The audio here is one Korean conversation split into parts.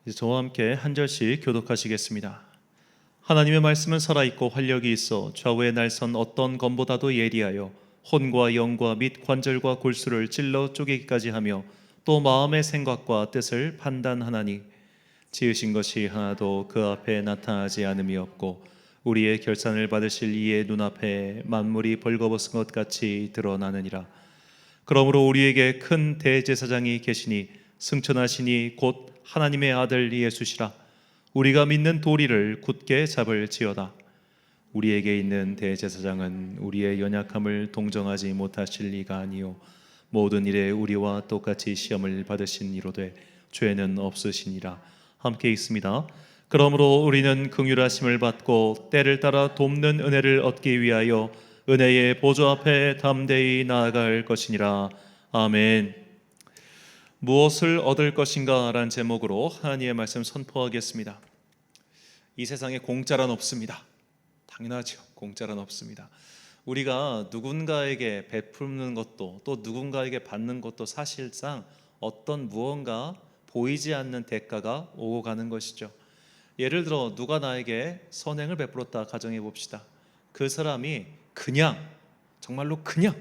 이제 저와 함께 한 절씩 교독하시겠습니다. 하나님의 말씀은 살아있고 활력이 있어 좌우에 날선 어떤 검보다도 예리하여 혼과 영과 및 관절과 골수를 찔러 쪼개기까지 하며 또 마음의 생각과 뜻을 판단하나니 지으신 것이 하나도 그 앞에 나타나지 않음이 없고 우리의 결산을 받으실 이의 눈앞에 만물이 벌거벗은 것 같이 드러나느니라. 그러므로 우리에게 큰 대제사장이 계시니 승천하시니 곧 하나님의 아들 예수시라. 우리가 믿는 도리를 굳게 잡을지어다. 우리에게 있는 대제사장은 우리의 연약함을 동정하지 못하실 리가 아니요 모든 일에 우리와 똑같이 시험을 받으신 이로되 죄는 없으시니라. 함께 읽습니다. 그러므로 우리는 긍휼하심을 받고 때를 따라 돕는 은혜를 얻기 위하여 은혜의 보좌 앞에 담대히 나아갈 것이니라. 아멘. 무엇을 얻을 것인가 라는 제목으로 하나님의 말씀 선포하겠습니다. 이 세상에 공짜란 없습니다. 당연하죠. 공짜란 없습니다. 우리가 누군가에게 베푸는 것도 또 누군가에게 받는 것도 사실상 어떤 무언가 보이지 않는 대가가 오고 가는 것이죠. 예를 들어 누가 나에게 선행을 베풀었다 가정해 봅시다. 그 사람이 그냥 정말로 그냥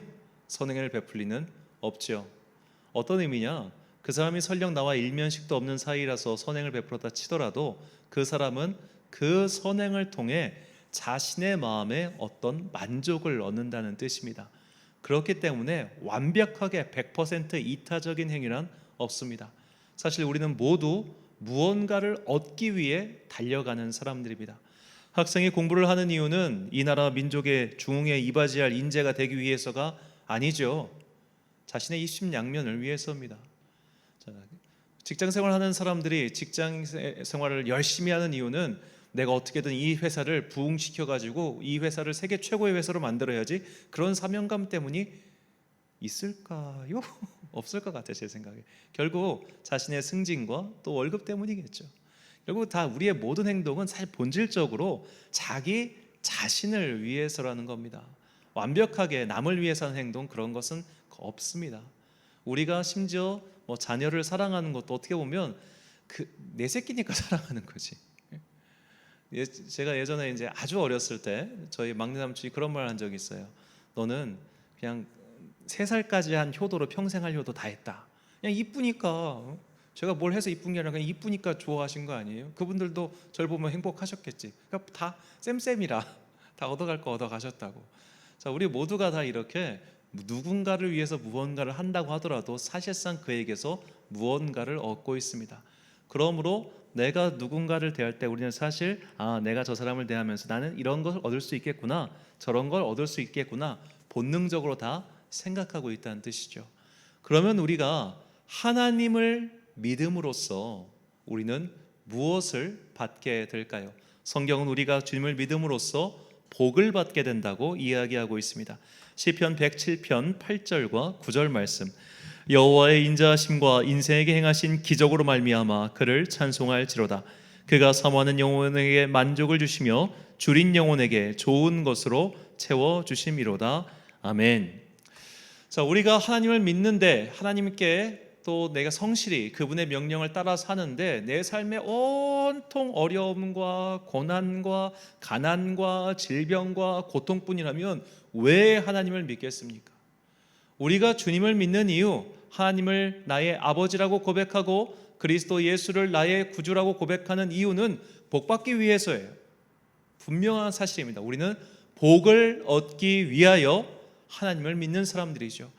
선행을 베풀 리는 없죠. 어떤 의미냐? 그 사람이 설령 나와 일면식도 없는 사이라서 선행을 베풀었다 치더라도 그 사람은 그 선행을 통해 자신의 마음에 어떤 만족을 얻는다는 뜻입니다. 그렇기 때문에 완벽하게 100% 이타적인 행위란 없습니다. 사실 우리는 모두 무언가를 얻기 위해 달려가는 사람들입니다. 학생이 공부를 하는 이유는 이 나라 민족의 중흥에 이바지할 인재가 되기 위해서가 아니죠. 자신의 입신양면을 위해서입니다. 직장 생활하는 사람들이 직장 생활을 열심히 하는 이유는 내가 어떻게든 이 회사를 부흥시켜 가지고 이 회사를 세계 최고의 회사로 만들어야지, 그런 사명감 때문이 있을까요? 없을 것 같아요. 제 생각에 결국 자신의 승진과 또 월급 때문이겠죠. 결국 다 우리의 모든 행동은 사실 본질적으로 자기 자신을 위해서라는 겁니다. 완벽하게 남을 위해서 하는 행동, 그런 것은 없습니다. 우리가 심지어 자녀를 사랑하는 것도 어떻게 보면 내 새끼니까 사랑하는 거지. 제가 예전에 이제 아주 어렸을 때 저희 막내 삼촌이 그런 말 한 적이 있어요. 너는 그냥 3살까지 한 효도로 평생 할 효도 다 했다. 그냥 이쁘니까, 제가 뭘 해서 이쁜 게 아니라 그냥 이쁘니까 좋아하신 거 아니에요? 그분들도 저를 보면 행복하셨겠지. 그러니까 다 쌤쌤이라 다 얻어갈 거 얻어가셨다고. 자, 우리 모두가 다 이렇게 누군가를 위해서 무언가를 한다고 하더라도 사실상 그에게서 무언가를 얻고 있습니다. 그러므로 내가 누군가를 대할 때 우리는 사실 내가 저 사람을 대하면서 나는 이런 것을 얻을 수 있겠구나, 저런 걸 얻을 수 있겠구나, 본능적으로 다 생각하고 있다는 뜻이죠. 그러면 우리가 하나님을 믿음으로써 우리는 무엇을 받게 될까요? 성경은 우리가 주님을 믿음으로써 복을 받게 된다고 이야기하고 있습니다. 시편 107편 8절과 9절 말씀. 여호와의 인자하심과 인생에게 행하신 기적으로 말미암아 그를 찬송할지로다. 그가 사모하는 영혼에게 만족을 주시며 줄인 영혼에게 좋은 것으로 채워 주심이로다. 아멘. 자, 우리가 하나님을 믿는데, 하나님께 또 내가 성실히 그분의 명령을 따라 사는데 내 삶에 온통 어려움과 고난과 가난과 질병과 고통뿐이라면 왜 하나님을 믿겠습니까? 우리가 주님을 믿는 이유, 하나님을 나의 아버지라고 고백하고 그리스도 예수를 나의 구주라고 고백하는 이유는 복받기 위해서예요. 분명한 사실입니다. 우리는 복을 얻기 위하여 하나님을 믿는 사람들이죠.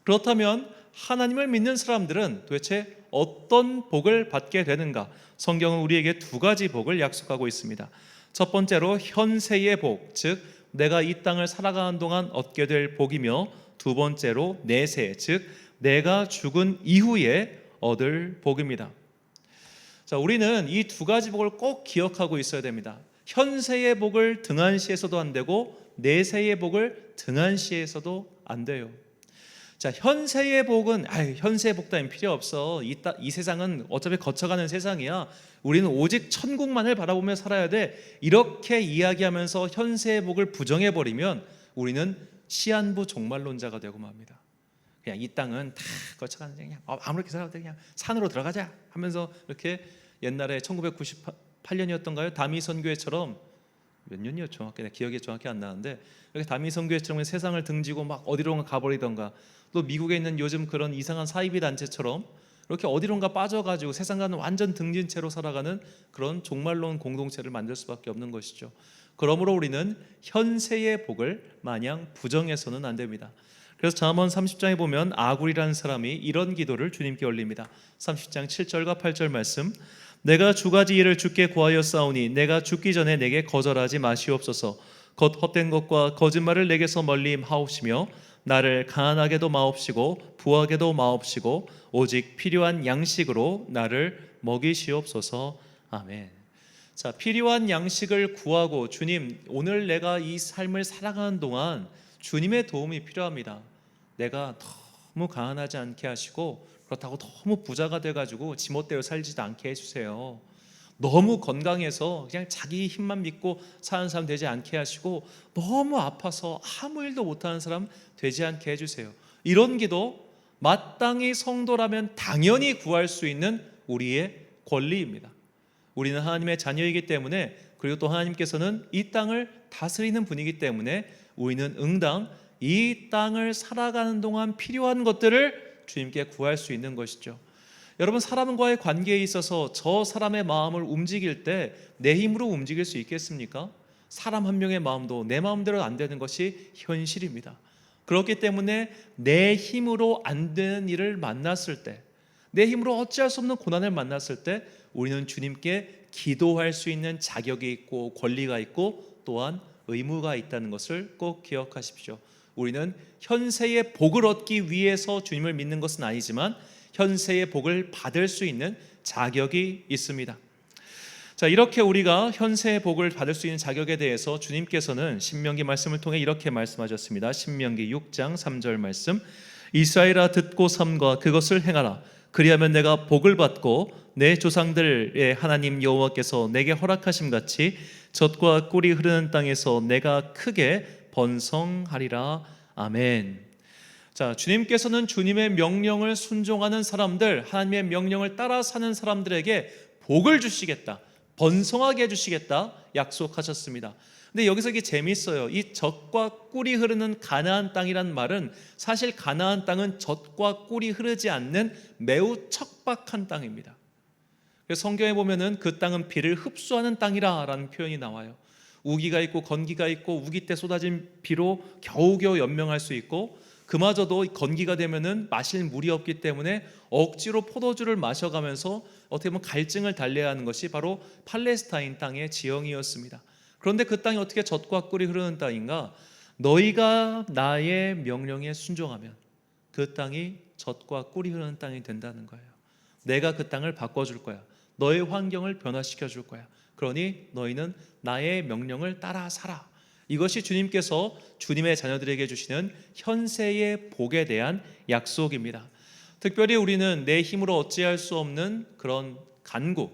그렇다면 하나님을 믿는 사람들은 도대체 어떤 복을 받게 되는가? 성경은 우리에게 2가지 복을 약속하고 있습니다. 첫 번째로 현세의 복, 즉 내가 이 땅을 살아가는 동안 얻게 될 복이며, 두 번째로 내세, 즉 내가 죽은 이후에 얻을 복입니다. 자, 우리는 이 2가지 복을 꼭 기억하고 있어야 됩니다. 현세의 복을 등한시해서도 안 되고 내세의 복을 등한시해서도 안 돼요. 자, 현세의 복은 현세의 복 따윈 필요 없어. 이 세상은 어차피 거쳐가는 세상이야. 우리는 오직 천국만을 바라보며 살아야 돼. 이렇게 이야기하면서 현세의 복을 부정해버리면 우리는 시한부 종말론자가 되고 맙니다. 그냥 이 땅은 다 거쳐가는 그냥 아무렇게 살아도 그냥 산으로 들어가자 하면서 이렇게 옛날에 1998년이었던가요? 다미 선교회처럼 몇 년이었죠? 정확히 기억이 정확히 안 나는데 이렇게 다미 선교회처럼 세상을 등지고 막 어디론가 가버리던가, 또 미국에 있는 요즘 그런 이상한 사이비 단체처럼 이렇게 어디론가 빠져가지고 세상과는 완전 등진 채로 살아가는 그런 종말론 공동체를 만들 수밖에 없는 것이죠. 그러므로 우리는 현세의 복을 마냥 부정해서는 안 됩니다. 그래서 잠언 30장에 보면 아굴이라는 사람이 이런 기도를 주님께 올립니다. 30장 7절과 8절 말씀, 내가 두 가지 일을 주께 구하였사오니 내가 죽기 전에 내게 거절하지 마시옵소서. 곧 헛된 것과 거짓말을 내게서 멀리 하옵시며 나를 가난하게도 마옵시고 부하게도 마옵시고 오직 필요한 양식으로 나를 먹이시옵소서. 아멘. 자, 필요한 양식을 구하고, 주님, 오늘 내가 이 삶을 살아가는 동안 주님의 도움이 필요합니다. 내가 너무 가난하지 않게 하시고 그렇다고 너무 부자가 돼가지고 지멋대로 살지도 않게 해주세요. 너무 건강해서 그냥 자기 힘만 믿고 사는 사람 되지 않게 하시고 너무 아파서 아무 일도 못하는 사람 되지 않게 해주세요. 이런 기도 마땅히 성도라면 당연히 구할 수 있는 우리의 권리입니다. 우리는 하나님의 자녀이기 때문에, 그리고 또 하나님께서는 이 땅을 다스리는 분이기 때문에 우리는 응당 이 땅을 살아가는 동안 필요한 것들을 주님께 구할 수 있는 것이죠. 여러분, 사람과의 관계에 있어서 저 사람의 마음을 움직일 때 내 힘으로 움직일 수 있겠습니까? 사람 한 명의 마음도 내 마음대로 안 되는 것이 현실입니다. 그렇기 때문에 내 힘으로 안 되는 일을 만났을 때, 내 힘으로 어찌할 수 없는 고난을 만났을 때 우리는 주님께 기도할 수 있는 자격이 있고 권리가 있고 또한 의무가 있다는 것을 꼭 기억하십시오. 우리는 현세의 복을 얻기 위해서 주님을 믿는 것은 아니지만 현세의 복을 받을 수 있는 자격이 있습니다. 자, 이렇게 우리가 현세의 복을 받을 수 있는 자격에 대해서 주님께서는 신명기 말씀을 통해 이렇게 말씀하셨습니다. 신명기 6장 3절 말씀, 이스라엘아 듣고 삼가 그것을 행하라. 그리하면 내가 복을 받고 내 조상들의 하나님 여호와께서 내게 허락하심 같이 젖과 꿀이 흐르는 땅에서 내가 크게 번성하리라. 아멘. 자, 주님께서는 주님의 명령을 순종하는 사람들, 하나님의 명령을 따라 사는 사람들에게 복을 주시겠다, 번성하게 해주시겠다 약속하셨습니다. 근데 여기서 이게 재미있어요. 이 젖과 꿀이 흐르는 가나안 땅이란 말은 사실 가나안 땅은 젖과 꿀이 흐르지 않는 매우 척박한 땅입니다. 그래서 성경에 보면은 그 땅은 비를 흡수하는 땅이라는 표현이 나와요. 우기가 있고 건기가 있고 우기 때 쏟아진 비로 겨우겨우 연명할 수 있고, 그마저도 건기가 되면은 마실 물이 없기 때문에 억지로 포도주를 마셔가면서 어떻게 보면 갈증을 달래야 하는 것이 바로 팔레스타인 땅의 지형이었습니다. 그런데 그 땅이 어떻게 젖과 꿀이 흐르는 땅인가? 너희가 나의 명령에 순종하면 그 땅이 젖과 꿀이 흐르는 땅이 된다는 거예요. 내가 그 땅을 바꿔줄 거야. 너의 환경을 변화시켜 줄 거야. 그러니 너희는 나의 명령을 따라 살아. 이것이 주님께서 주님의 자녀들에게 주시는 현세의 복에 대한 약속입니다. 특별히 우리는 내 힘으로 어찌할 수 없는 그런 간구,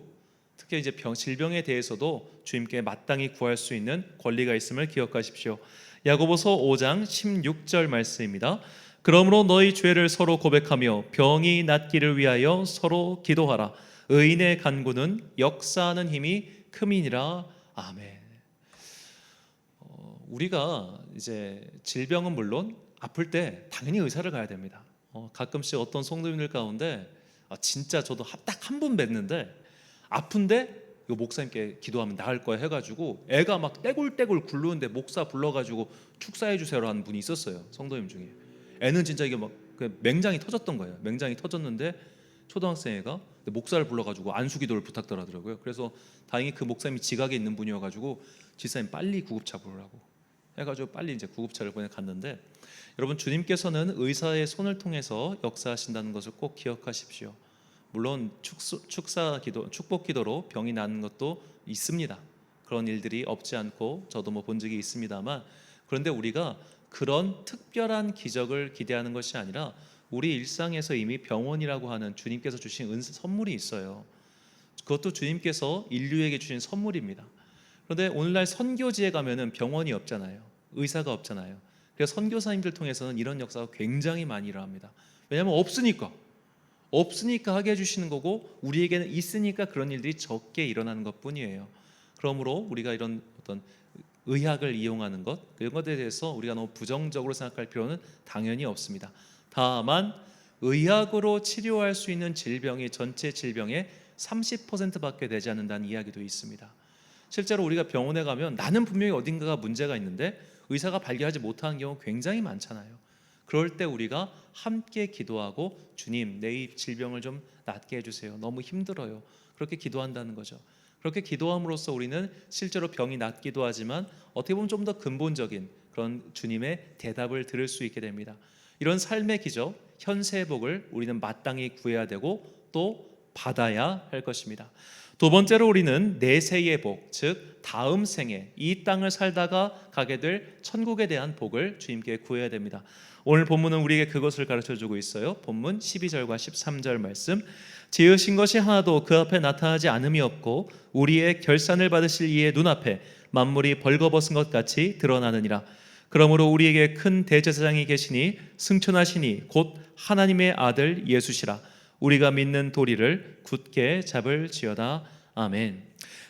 특히 이제 질병에 대해서도 주님께 마땅히 구할 수 있는 권리가 있음을 기억하십시오. 야고보서 5장 16절 말씀입니다. 그러므로 너희 죄를 서로 고백하며 병이 낫기를 위하여 서로 기도하라. 의인의 간구는 역사하는 힘이 큼이니라. 아멘. 우리가 이제 질병은 물론 아플 때 당연히 의사를 가야 됩니다. 가끔씩 어떤 성도님들 가운데 진짜 저도 딱 한 번 뵀는데 아픈데 이거 목사님께 기도하면 나을 거야 해가지고 애가 막 떼굴떼굴 굴르는데 목사 불러가지고 축사해 주세요 하는 분이 있었어요. 성도님 중에. 애는 진짜 이게 막 맹장이 터졌던 거예요. 맹장이 터졌는데 초등학생 애가 목사를 불러가지고 안수기도를 부탁더라고요. 그래서 다행히 그 목사님이 지각에 있는 분이어가지고 집사님 빨리 구급차 부르라고 해가지고 빨리 이제 구급차를 갔는데, 여러분, 주님께서는 의사의 손을 통해서 역사하신다는 것을 꼭 기억하십시오. 물론 축사기도, 축복기도로 병이 나는 것도 있습니다. 그런 일들이 없지 않고 저도 본 적이 있습니다만, 그런데 우리가 그런 특별한 기적을 기대하는 것이 아니라 우리 일상에서 이미 병원이라고 하는 주님께서 주신 선물이 있어요. 그것도 주님께서 인류에게 주신 선물입니다. 그런데 오늘날 선교지에 가면은 병원이 없잖아요. 의사가 없잖아요. 그래서 선교사님들 통해서는 이런 역사가 굉장히 많이 일어납니다. 왜냐하면 없으니까. 없으니까 하게 해주시는 거고 우리에게는 있으니까 그런 일들이 적게 일어나는 것뿐이에요. 그러므로 우리가 이런 어떤 의학을 이용하는 것, 이런 것에 대해서 우리가 너무 부정적으로 생각할 필요는 당연히 없습니다. 다만 의학으로 치료할 수 있는 질병이 전체 질병의 30%밖에 되지 않는다는 이야기도 있습니다. 실제로 우리가 병원에 가면 나는 분명히 어딘가가 문제가 있는데 의사가 발견하지 못하는 경우 굉장히 많잖아요. 그럴 때 우리가 함께 기도하고 주님, 내 이 질병을 좀 낫게 해주세요. 너무 힘들어요. 그렇게 기도한다는 거죠. 그렇게 기도함으로써 우리는 실제로 병이 낫기도 하지만 어떻게 보면 좀 더 근본적인 그런 주님의 대답을 들을 수 있게 됩니다. 이런 삶의 기적, 현세의 복을 우리는 마땅히 구해야 되고 또 받아야 할 것입니다. 두 번째로 우리는 내세의 복, 즉 다음 생에 이 땅을 살다가 가게 될 천국에 대한 복을 주님께 구해야 됩니다. 오늘 본문은 우리에게 그것을 가르쳐주고 있어요. 본문 12절과 13절 말씀, 지으신 것이 하나도 그 앞에 나타나지 않음이 없고 우리의 결산을 받으실 이의 눈앞에 만물이 벌거벗은 것 같이 드러나느니라. 그러므로 우리에게 큰 대제사장이 계시니 승천하시니 곧 하나님의 아들 예수시라. 우리가 믿는 도리를 굳게 잡을지어다. 아멘.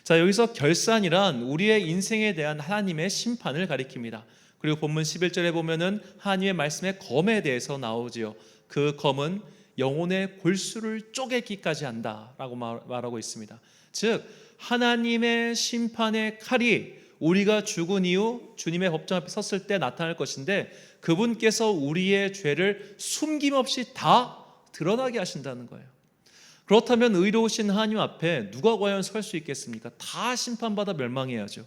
자, 여기서 결산이란 우리의 인생에 대한 하나님의 심판을 가리킵니다. 그리고 본문 11절에 보면은 하나님의 말씀의 검에 대해서 나오지요. 그 검은 영혼의 골수를 쪼개기까지 한다라고 말하고 있습니다. 즉 하나님의 심판의 칼이 우리가 죽은 이후 주님의 법정 앞에 섰을 때 나타날 것인데 그분께서 우리의 죄를 숨김없이 다 드러나게 하신다는 거예요. 그렇다면 의로우신 하나님 앞에 누가 과연 설 수 있겠습니까? 다 심판받아 멸망해야죠.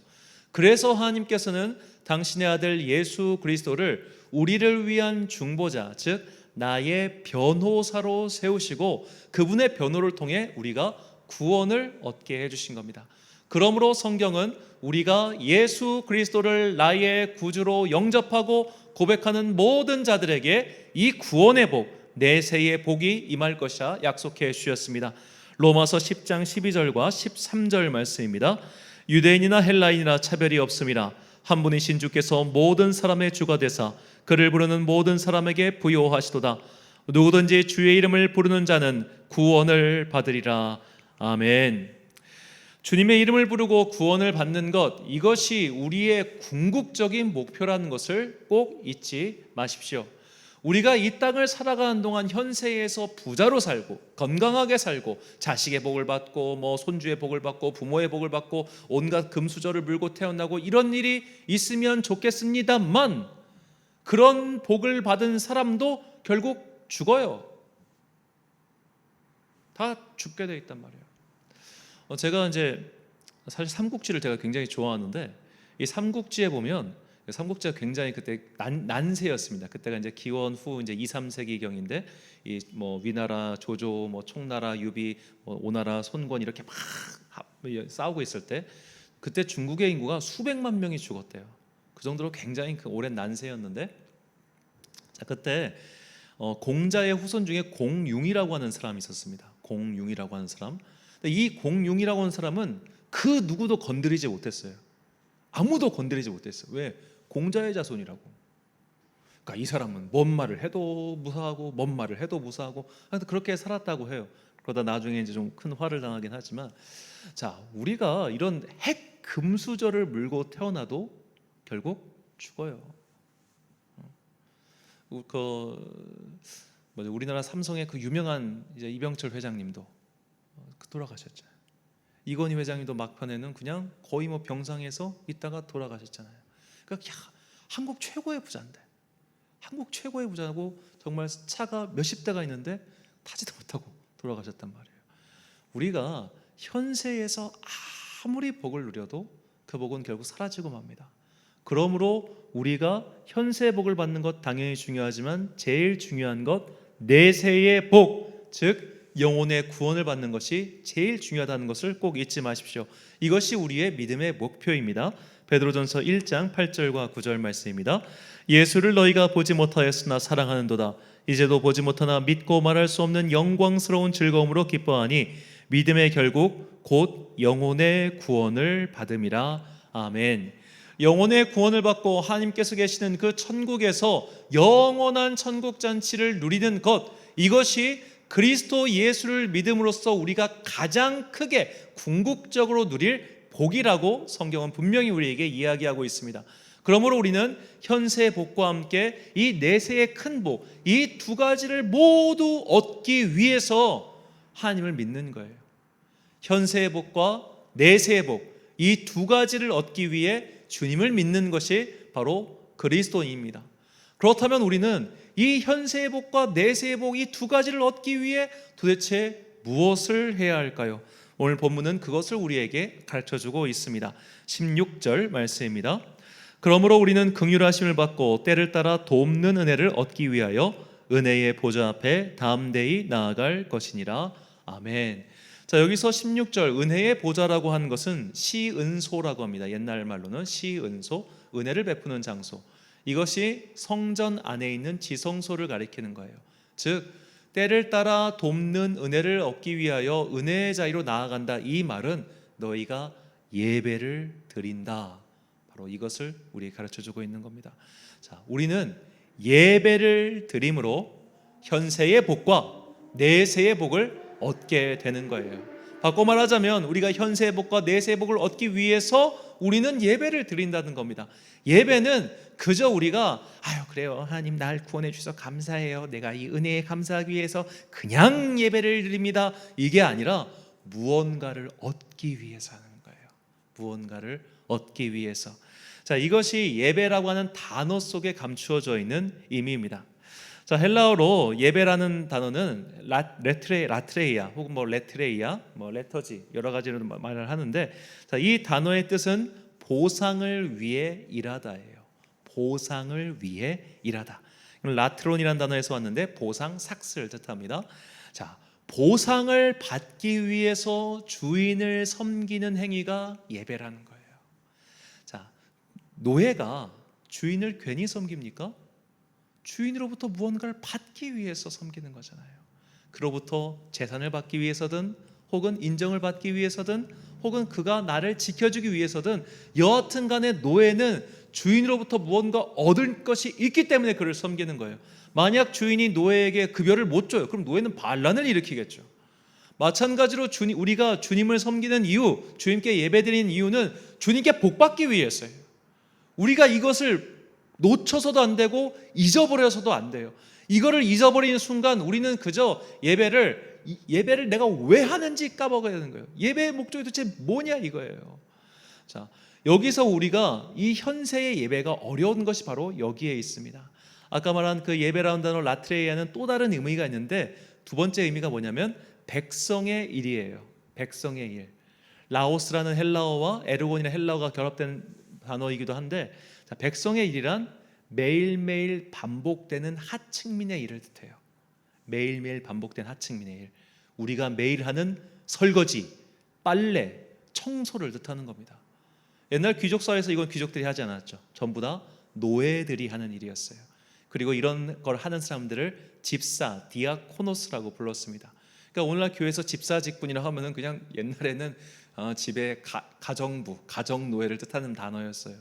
그래서 하나님께서는 당신의 아들 예수 그리스도를 우리를 위한 중보자, 즉 나의 변호사로 세우시고 그분의 변호를 통해 우리가 구원을 얻게 해주신 겁니다. 그러므로 성경은 우리가 예수 그리스도를 나의 구주로 영접하고 고백하는 모든 자들에게 이 구원의 복, 내세의 복이 임할 것이라 약속해 주셨습니다. 로마서 10장 12절과 13절 말씀입니다. 유대인이나 헬라인이나 차별이 없음이라 한 분이신 주께서 모든 사람의 주가 되사 그를 부르는 모든 사람에게 부요하시도다. 누구든지 주의 이름을 부르는 자는 구원을 받으리라. 아멘. 주님의 이름을 부르고 구원을 받는 것, 이것이 우리의 궁극적인 목표라는 것을 꼭 잊지 마십시오. 우리가 이 땅을 살아가는 동안 현세에서 부자로 살고 건강하게 살고 자식의 복을 받고 손주의 복을 받고 부모의 복을 받고 온갖 금수저를 물고 태어나고 이런 일이 있으면 좋겠습니다만 그런 복을 받은 사람도 결국 죽어요. 다 죽게 돼 있단 말이에요. 제가 이제 사실 삼국지를 제가 굉장히 좋아하는데 이 삼국지에 보면 삼국지가 굉장히 그때 난세였습니다. 그때가 이제 기원 후 이제 2, 3세기 경인데 이 위나라, 조조, 총나라, 유비, 오나라, 손권 이렇게 막 싸우고 있을 때 그때 중국의 인구가 수백만 명이 죽었대요. 그 정도로 굉장히 오랜 난세였는데 자 그때 공자의 후손 중에 공융이라고 하는 사람이 있었습니다. 공융이라고 하는 사람. 근데 이 공융이라고 하는 사람은 그 누구도 건드리지 못했어요. 아무도 건드리지 못했어요. 왜? 공자의 자손이라고. 그러니까 이 사람은 뭔 말을 해도 무사하고 뭔 말을 해도 무사하고 그렇게 살았다고 해요. 그러다 나중에 이제 좀 큰 화를 당하긴 하지만 자 우리가 이런 핵 금수저를 물고 태어나도 결국 죽어요. 우리나라 삼성의 그 유명한 이제 이병철 회장님도 돌아가셨잖아요. 이건희 회장님도 막판에는 그냥 거의 병상에서 있다가 돌아가셨잖아요. 그러니까 한국 최고의 부자인데, 한국 최고의 부자고 정말 차가 몇십 대가 있는데 타지도 못하고 돌아가셨단 말이에요. 우리가 현세에서 아무리 복을 누려도 그 복은 결국 사라지고 맙니다. 그러므로 우리가 현세의 복을 받는 것 당연히 중요하지만 제일 중요한 것 내세의 복, 즉 영혼의 구원을 받는 것이 제일 중요하다는 것을 꼭 잊지 마십시오. 이것이 우리의 믿음의 목표입니다. 베드로전서 1장 8절과 9절 말씀입니다. 예수를 너희가 보지 못하였으나 사랑하는도다. 이제도 보지 못하나 믿고 말할 수 없는 영광스러운 즐거움으로 기뻐하니 믿음의 결국 곧 영혼의 구원을 받음이라. 아멘. 영혼의 구원을 받고 하나님께서 계시는 그 천국에서 영원한 천국 잔치를 누리는 것, 이것이 그리스도 예수를 믿음으로써 우리가 가장 크게 궁극적으로 누릴 복이라고 성경은 분명히 우리에게 이야기하고 있습니다. 그러므로 우리는 현세의 복과 함께 이 내세의 큰 복, 이 두 가지를 모두 얻기 위해서 하나님을 믿는 거예요. 현세의 복과 내세의 복, 이 두 가지를 얻기 위해 주님을 믿는 것이 바로 그리스도인입니다. 그렇다면 우리는 이 현세의 복과 내세의 복, 이 두 가지를 얻기 위해 도대체 무엇을 해야 할까요? 오늘 본문은 그것을 우리에게 가르쳐주고 있습니다. 16절 말씀입니다. 그러므로 우리는 긍휼하심을 받고 때를 따라 돕는 은혜를 얻기 위하여 은혜의 보좌 앞에 담대히 나아갈 것이니라. 아멘. 자, 여기서 16절 은혜의 보좌라고 하는 것은 시은소라고 합니다. 옛날 말로는 시은소, 은혜를 베푸는 장소. 이것이 성전 안에 있는 지성소를 가리키는 거예요. 즉 때를 따라 돕는 은혜를 얻기 위하여 은혜의 자리로 나아간다. 이 말은 너희가 예배를 드린다. 바로 이것을 우리에게 가르쳐주고 있는 겁니다. 자, 우리는 예배를 드림으로 현세의 복과 내세의 복을 얻게 되는 거예요. 바꿔 말하자면 우리가 현세의 복과 내세의 복을 얻기 위해서 우리는 예배를 드린다는 겁니다. 예배는 그저 우리가 그래요, 하나님 날 구원해 주셔서 감사해요, 내가 이 은혜에 감사하기 위해서 그냥 예배를 드립니다, 이게 아니라 무언가를 얻기 위해서 하는 거예요. 무언가를 얻기 위해서. 자, 이것이 예배라고 하는 단어 속에 감추어져 있는 의미입니다. 자, 헬라어로 예배라는 단어는 라트레이아 혹은 레트레이아, 레터지 여러 가지로 말을 하는데, 자, 이 단어의 뜻은 보상을 위해 일하다예요. 보상을 위해 일하다. 라트론이라는 단어에서 왔는데 보상, 삭스를 뜻합니다. 자, 보상을 받기 위해서 주인을 섬기는 행위가 예배라는 거예요. 자, 노예가 주인을 괜히 섬깁니까? 주인으로부터 무언가를 받기 위해서 섬기는 거잖아요. 그로부터 재산을 받기 위해서든 혹은 인정을 받기 위해서든 혹은 그가 나를 지켜주기 위해서든 여하튼 간에 노예는 주인으로부터 무언가 얻을 것이 있기 때문에 그를 섬기는 거예요. 만약 주인이 노예에게 급여를 못 줘요, 그럼 노예는 반란을 일으키겠죠. 마찬가지로 우리가 주님을 섬기는 이유, 주님께 예배드리는 이유는 주님께 복받기 위해서예요. 우리가 이것을 놓쳐서도 안 되고 잊어버려서도 안 돼요. 이거를 잊어버리는 순간 우리는 그저 예배를 내가 왜 하는지 까먹어야 되는 거예요. 예배의 목적이 도대체 뭐냐 이거예요. 자, 여기서 우리가 이 현세의 예배가 어려운 것이 바로 여기에 있습니다. 아까 말한 그 예배라는 단어 라트레이아는 또 다른 의미가 있는데, 두 번째 의미가 뭐냐면 백성의 일이에요. 백성의 일. 라오스라는 헬라어와 에르곤이라는 헬라어가 결합된 단어이기도 한데, 자, 백성의 일이란 매일매일 반복되는 하층민의 일을 뜻해요. 매일매일 반복된 하층민의 일. 우리가 매일 하는 설거지, 빨래, 청소를 뜻하는 겁니다. 옛날 귀족 사회에서 이건 귀족들이 하지 않았죠. 전부 다 노예들이 하는 일이었어요. 그리고 이런 걸 하는 사람들을 집사, 디아코노스라고 불렀습니다. 그러니까 오늘날 교회에서 집사 직분이라 하면은 그냥 옛날에는 집의 가정부, 가정노예를 뜻하는 단어였어요.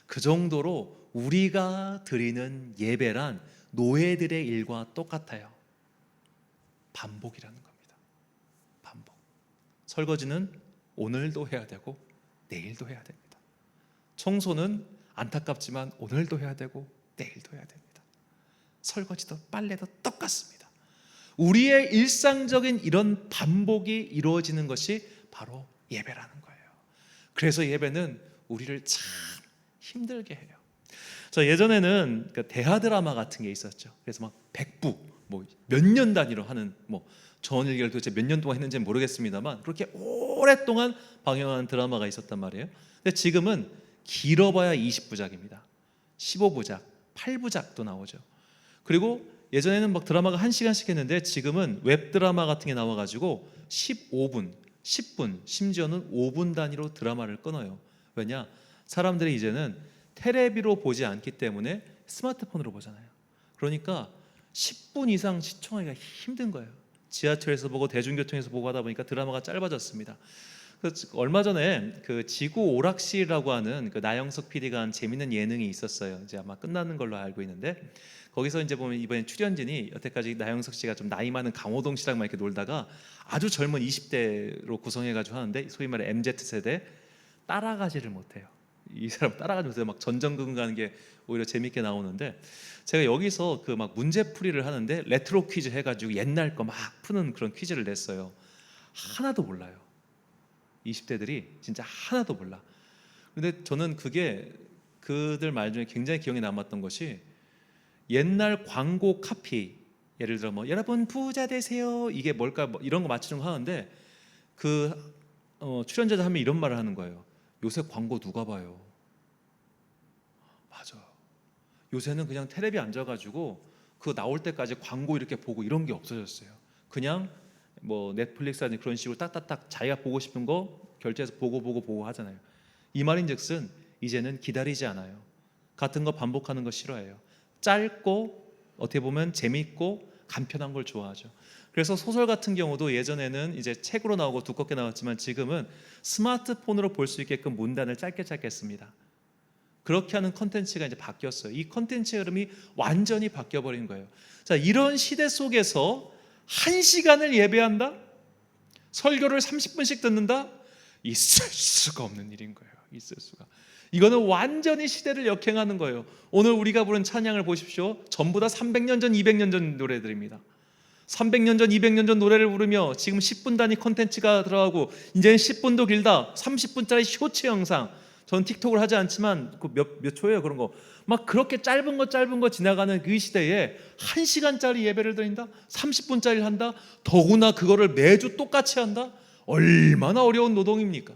그 정도로 우리가 드리는 예배란 노예들의 일과 똑같아요. 반복이라는 겁니다. 반복. 설거지는 오늘도 해야 되고 내일도 해야 됩니다. 청소는 안타깝지만 오늘도 해야 되고 내일도 해야 됩니다. 설거지도 빨래도 똑같습니다. 우리의 일상적인 이런 반복이 이루어지는 것이 바로 예배라는 거예요. 그래서 예배는 우리를 참 힘들게 해요. 저 예전에는 대하 드라마 같은 게 있었죠. 그래서 막 100부 몇 년 단위로 하는 전일기를 도대체 몇 년 동안 했는지는 모르겠습니다만 그렇게 오랫동안 방영하는 드라마가 있었단 말이에요. 근데 지금은 길어봐야 20부작입니다. 15부작, 8부작도 나오죠. 그리고 예전에는 막 드라마가 1시간씩 했는데 지금은 웹드라마 같은 게 나와가지고 15분, 10분, 심지어는 5분 단위로 드라마를 끊어요. 왜냐? 사람들이 이제는 테레비로 보지 않기 때문에 스마트폰으로 보잖아요. 그러니까 10분 이상 시청하기가 힘든 거예요. 지하철에서 보고 대중교통에서 보고 하다 보니까 드라마가 짧아졌습니다. 얼마 전에 그 지구 오락실이라고 하는 그 나영석 PD가 한 재밌는 예능이 있었어요. 이제 아마 끝나는 걸로 알고 있는데 거기서 이제 보면 이번에 출연진이 여태까지 나영석 씨가 좀 나이 많은 강호동 씨랑만 이렇게 놀다가 아주 젊은 20대로 구성해가지고 하는데 소위 말해 MZ 세대 따라가지를 못해요. 이 사람 따라가지 못해요. 막 전전긍긍 가는 게 오히려 재밌게 나오는데 제가 여기서 그 막 문제풀이를 하는데 레트로 퀴즈 해가지고 옛날 거 막 푸는 그런 퀴즈를 냈어요. 하나도 몰라요. 20대들이 진짜 하나도 몰라. 근데 저는 그게 그들 말 중에 굉장히 기억에 남았던 것이 옛날 광고 카피, 예를 들어 뭐 여러분 부자 되세요 이게 뭘까 뭐 이런 거 맞추는 거 하는데 그 출연자들 하면 이런 말을 하는 거예요. 요새 광고 누가 봐요? 맞아. 요새는 그냥 텔레비 앉아가지고 그 나올 때까지 광고 이렇게 보고 이런 게 없어졌어요. 그냥 뭐 넷플릭스라든지 그런 식으로 딱딱딱 자기가 보고 싶은 거 결제해서 보고 하잖아요. 이 말인즉슨 이제는 기다리지 않아요. 같은 거 반복하는 거 싫어해요. 짧고 어떻게 보면 재밌고 간편한 걸 좋아하죠. 그래서 소설 같은 경우도 예전에는 이제 책으로 나오고 두껍게 나왔지만 지금은 스마트폰으로 볼 수 있게끔 문단을 짧게 씁니다. 그렇게 하는 컨텐츠가 이제 바뀌었어요. 이 컨텐츠의 흐름이 완전히 바뀌어버린 거예요. 자, 이런 시대 속에서 1시간을 예배한다? 설교를 30분씩 듣는다? 있을 수가 없는 일인 거예요. 있을 수가. 이거는 완전히 시대를 역행하는 거예요. 오늘 우리가 부른 찬양을 보십시오. 전부 다 300년 전, 200년 전 노래들입니다. 300년 전, 200년 전 노래를 부르며 지금 10분 단위 컨텐츠가 들어가고 이제는 10분도 길다. 30분짜리 쇼츠 영상. 저는 틱톡을 하지 않지만 그 몇 초예요 그런 거. 막 그렇게 짧은 거 지나가는 그 시대에 1시간짜리 예배를 드린다? 30분짜리를 한다? 더구나 그거를 매주 똑같이 한다? 얼마나 어려운 노동입니까?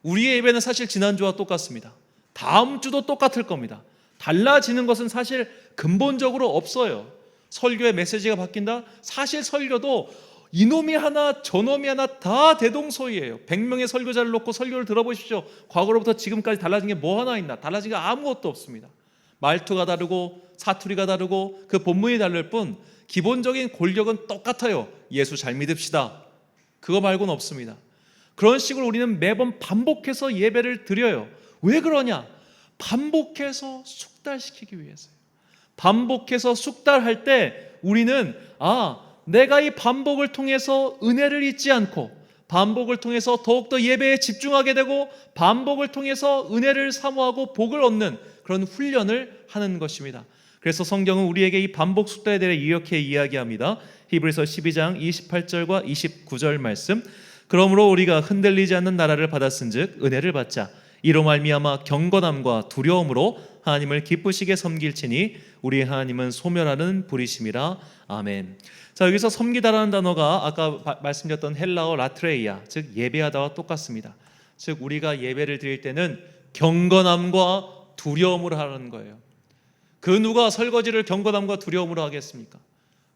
우리의 예배는 사실 지난주와 똑같습니다. 다음 주도 똑같을 겁니다. 달라지는 것은 사실 근본적으로 없어요. 설교의 메시지가 바뀐다? 사실 설교도 이놈이 하나 저놈이 하나 다 대동소이해요. 100명의 설교자를 놓고 설교를 들어보십시오. 과거로부터 지금까지 달라진 게 뭐 하나 있나? 달라진 게 아무것도 없습니다. 말투가 다르고 사투리가 다르고 그 본문이 다를 뿐 기본적인 골격은 똑같아요. 예수 잘 믿읍시다. 그거 말고는 없습니다. 그런 식으로 우리는 매번 반복해서 예배를 드려요. 왜 그러냐? 반복해서 숙달시키기 위해서요. 반복해서 숙달할 때 우리는 내가 이 반복을 통해서 은혜를 잊지 않고 반복을 통해서 더욱더 예배에 집중하게 되고 반복을 통해서 은혜를 사모하고 복을 얻는 그런 훈련을 하는 것입니다. 그래서 성경은 우리에게 이 반복 숙달에 대해 이렇게 이야기합니다. 히브리서 12장 28절과 29절 말씀. 그러므로 우리가 흔들리지 않는 나라를 받았은즉 은혜를 받자. 이로 말미암아 경건함과 두려움으로 하나님을 기쁘시게 섬길지니 우리 하나님은 소멸하는 불이심이라. 아멘. 자, 여기서 섬기다라는 단어가 아까 말씀드렸던 헬라어 라트레이아, 즉 예배하다와 똑같습니다. 즉 우리가 예배를 드릴 때는 경건함과 두려움으로 하는 거예요. 그 누가 설거지를 경건함과 두려움으로 하겠습니까?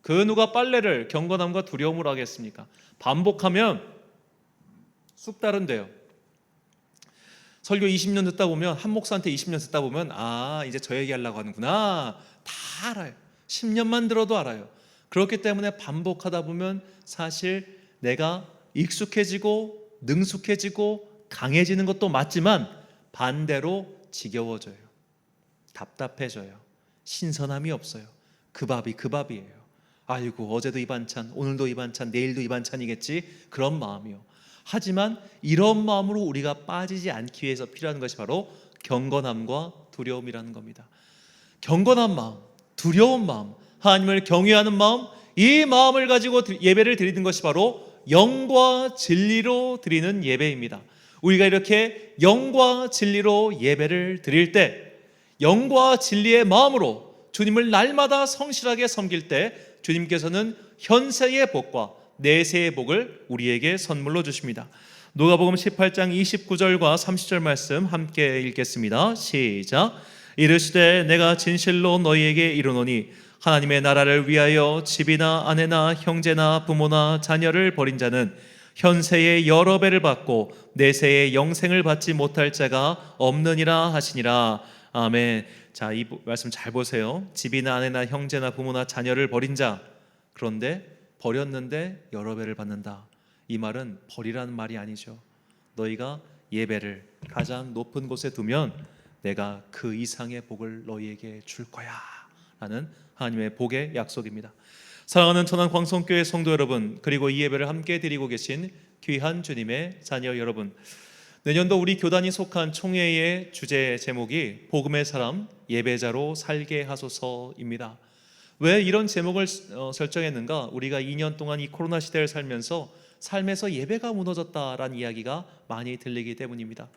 그 누가 빨래를 경건함과 두려움으로 하겠습니까? 반복하면 쑥달은 돼요. 설교 20년 듣다 보면 한 목사한테 20년 듣다 보면 이제 저 얘기하려고 하는구나 다 알아요. 10년만 들어도 알아요. 그렇기 때문에 반복하다 보면 사실 내가 익숙해지고 능숙해지고 강해지는 것도 맞지만 반대로 지겨워져요. 답답해져요. 신선함이 없어요. 그 밥이 그 밥이에요. 아이고 어제도 이 반찬, 오늘도 이 반찬, 내일도 이 반찬이겠지, 그런 마음이요. 하지만 이런 마음으로 우리가 빠지지 않기 위해서 필요한 것이 바로 경건함과 두려움이라는 겁니다. 경건한 마음, 두려운 마음, 하나님을 경외하는 마음, 이 마음을 가지고 예배를 드리는 것이 바로 영과 진리로 드리는 예배입니다. 우리가 이렇게 영과 진리로 예배를 드릴 때 영과 진리의 마음으로 주님을 날마다 성실하게 섬길 때 주님께서는 현세의 복과 내세의 복을 우리에게 선물로 주십니다. 누가복음 18장 29절과 30절 말씀 함께 읽겠습니다. 시작. 이르시되 내가 진실로 너희에게 이르노니 하나님의 나라를 위하여 집이나 아내나 형제나 부모나 자녀를 버린 자는 현세의 여러 배를 받고 내세의 영생을 받지 못할 자가 없느니라 하시니라. 아멘. 자, 이 말씀 잘 보세요. 집이나 아내나 형제나 부모나 자녀를 버린 자, 그런데 버렸는데 여러 배를 받는다. 이 말은 버리라는 말이 아니죠. 너희가 예배를 가장 높은 곳에 두면 내가 그 이상의 복을 너희에게 줄 거야 라는 하나님의 복의 약속입니다. 사랑하는 천안 광성교회 성도 여러분, 그리고 이 예배를 함께 드리고 계신 귀한 주님의 자녀 여러분, 내년도 우리 교단이 속한 총회의 주제 제목이 복음의 사람 예배자로 살게 하소서입니다. 왜 이런 제목을 설정했는가? 우리가 2년 동안 이 코로나 시대를 살면서 삶에서 예배가 무너졌다라는 이야기가 많이 들리기 때문입니다.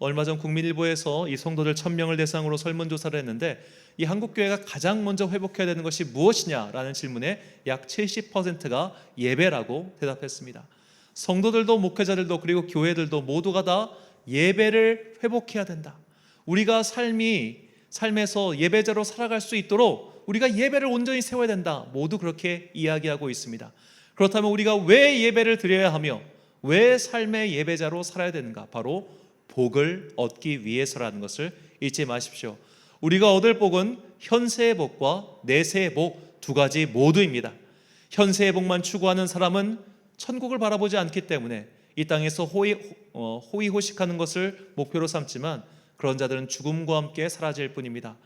얼마 전 국민일보에서 이 성도들 1000명을 대상으로 설문조사를 했는데 이 한국교회가 가장 먼저 회복해야 되는 것이 무엇이냐라는 질문에 약 70%가 예배라고 대답했습니다. 성도들도 목회자들도 그리고 교회들도 모두가 다 예배를 회복해야 된다. 우리가 삶에서 예배자로 살아갈 수 있도록 우리가 예배를 온전히 세워야 된다. 모두 그렇게 이야기하고 있습니다. 그렇다면 우리가 왜 예배를 드려야 하며 왜 삶의 예배자로 살아야 되는가? 바로 복을 얻기 위해서라는 것을 잊지 마십시오. 우리가 얻을 복은 현세의 복과 내세의 복 두 가지 모두입니다. 현세의 복만 추구하는 사람은 천국을 바라보지 않기 때문에 이 땅에서 호의호식하는 것을 목표로 삼지만 그런 자들은 죽음과 함께 사라질 뿐입니다.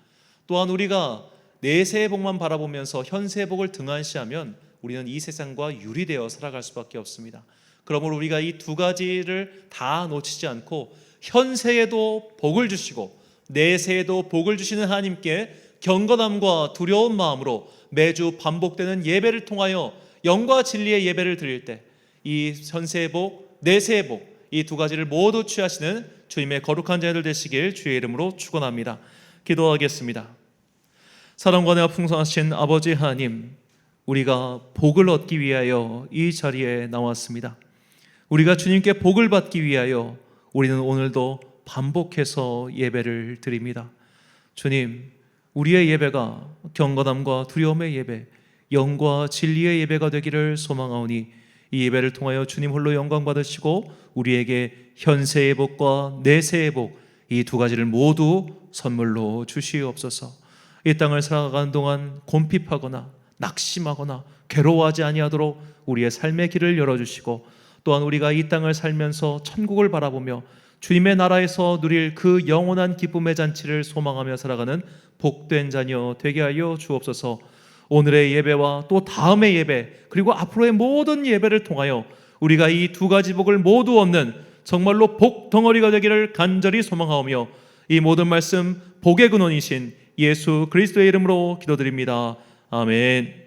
또한 우리가 내세의 복만 바라보면서 현세의 복을 등한시하면 우리는 이 세상과 유리되어 살아갈 수밖에 없습니다. 그러므로 우리가 이 두 가지를 다 놓치지 않고 현세에도 복을 주시고 내세에도 복을 주시는 하나님께 경건함과 두려운 마음으로 매주 반복되는 예배를 통하여 영과 진리의 예배를 드릴 때 이 현세의 복, 내세의 복 이 두 가지를 모두 취하시는 주님의 거룩한 자녀들 되시길 주의 이름으로 축원합니다. 기도하겠습니다. 사랑과 은혜가 풍성하신 아버지 하나님, 우리가 복을 얻기 위하여 이 자리에 나왔습니다. 우리가 주님께 복을 받기 위하여 우리는 오늘도 반복해서 예배를 드립니다. 주님, 우리의 예배가 경건함과 두려움의 예배, 영과 진리의 예배가 되기를 소망하오니 이 예배를 통하여 주님 홀로 영광 받으시고 우리에게 현세의 복과 내세의 복 이 두 가지를 모두 선물로 주시옵소서. 이 땅을 살아가는 동안 곰핍하거나 낙심하거나 괴로워하지 아니하도록 우리의 삶의 길을 열어주시고 또한 우리가 이 땅을 살면서 천국을 바라보며 주님의 나라에서 누릴 그 영원한 기쁨의 잔치를 소망하며 살아가는 복된 자녀 되게 하여 주옵소서. 오늘의 예배와 또 다음의 예배 그리고 앞으로의 모든 예배를 통하여 우리가 이 두 가지 복을 모두 얻는 정말로 복 덩어리가 되기를 간절히 소망하오며 이 모든 말씀 복의 근원이신 예수 그리스도의 이름으로 기도드립니다. 아멘.